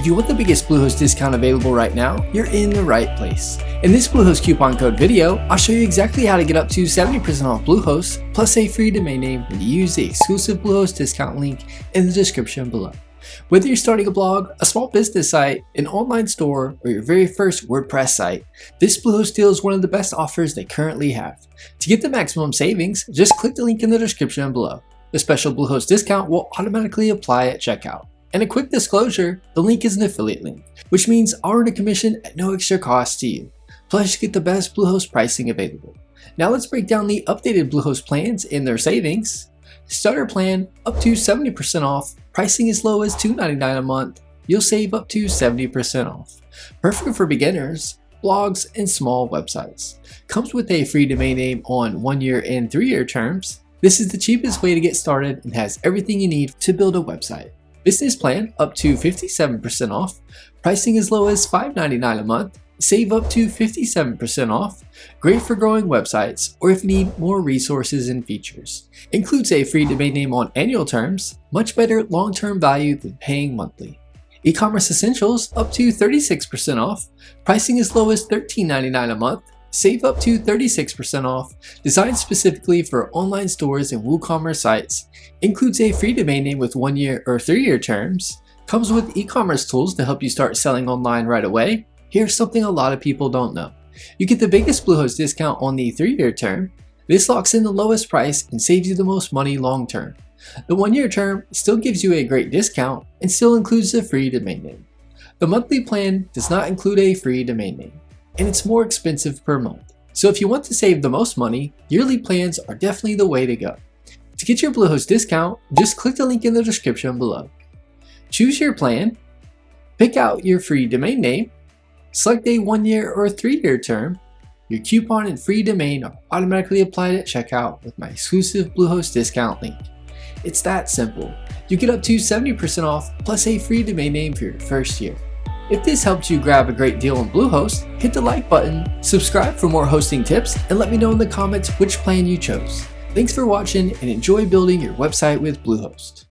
you want the biggest Bluehost discount available right now, you're in the right place. In this Bluehost coupon code video, I'll show you exactly how to get up to 70% off Bluehost plus a free domain name when you use the exclusive Bluehost discount link in the description below. Whether you're starting a blog, a small business site, an online store, or your very first WordPress site, this Bluehost deal is one of the best offers they currently have. To get the maximum savings, just click the link in the description below. The special Bluehost discount will automatically apply at checkout. And a quick disclosure, the link is an affiliate link, which means I'll earn a commission at no extra cost to you. Plus, you get the best Bluehost pricing available. Now let's break down the updated Bluehost plans and their savings. Starter plan, up to 70% off, pricing as low as $2.99 a month. You'll save up to 70% off. Perfect for beginners, blogs, and small websites. Comes with a free domain name on 1-year and 3-year terms. This is the cheapest way to get started and has everything you need to build a website. Business plan, up to 57% off, pricing as low as $5.99 a month, save up to 57% off, great for growing websites or if you need more resources and features. Includes a free domain name on annual terms, much better long-term value than paying monthly. Ecommerce essentials, up to 36% off, pricing as low as $13.99 a month, save up to 36% off, designed specifically for online stores and WooCommerce sites, includes a free domain name with 1-year or 3-year terms, comes with e-commerce tools to help you start selling online right away. Here's something a lot of people don't know. You get the biggest Bluehost discount on the 3-year term. This locks in the lowest price and saves you the most money long term. The 1-year term still gives you a great discount and still includes the free domain name. The monthly plan does not include a free domain name, and it's more expensive per month. So if you want to save the most money, yearly plans are definitely the way to go. To get your Bluehost discount, just click the link in the description below. Choose your plan, pick out your free domain name, select a 1-year or 3-year term. Your coupon and free domain are automatically applied at checkout with my exclusive Bluehost discount link. It's that simple. You get up to 70% off plus a free domain name for your first year. If this helps you grab a great deal on Bluehost, hit the like button, subscribe for more hosting tips, and let me know in the comments which plan you chose. Thanks for watching and enjoy building your website with Bluehost.